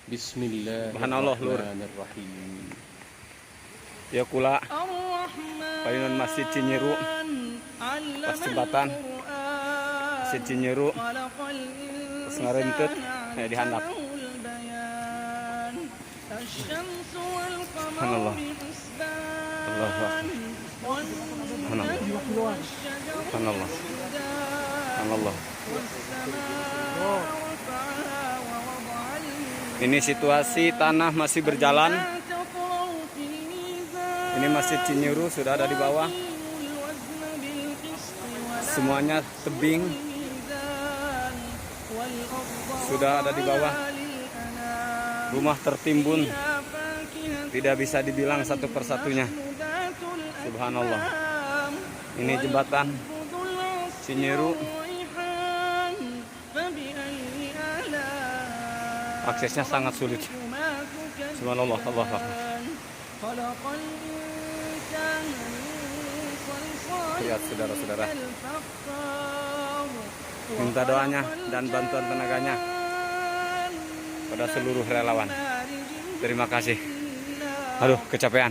Bismillahirrahmanirrahim. Ya kula payunan Masjid Cinyeru pas jembatan Masjid Cinyeru pas ngarentut dihandap. Subhanallah. Allahu Akbar. Subhanallah. Subhanallah. Ini situasi tanah masih berjalan. Ini Masjid Cinyeru sudah ada di bawah. Semuanya tebing. Sudah ada di bawah. Rumah tertimbun. Tidak bisa dibilang satu persatunya. Subhanallah. Ini jembatan Cinyeru. Aksesnya sangat sulit. Subhanallah, Allah Akbar. Lihat saudara-saudara. Minta doanya dan bantuan tenaganya pada seluruh relawan. Terima kasih. Aduh, kecapean.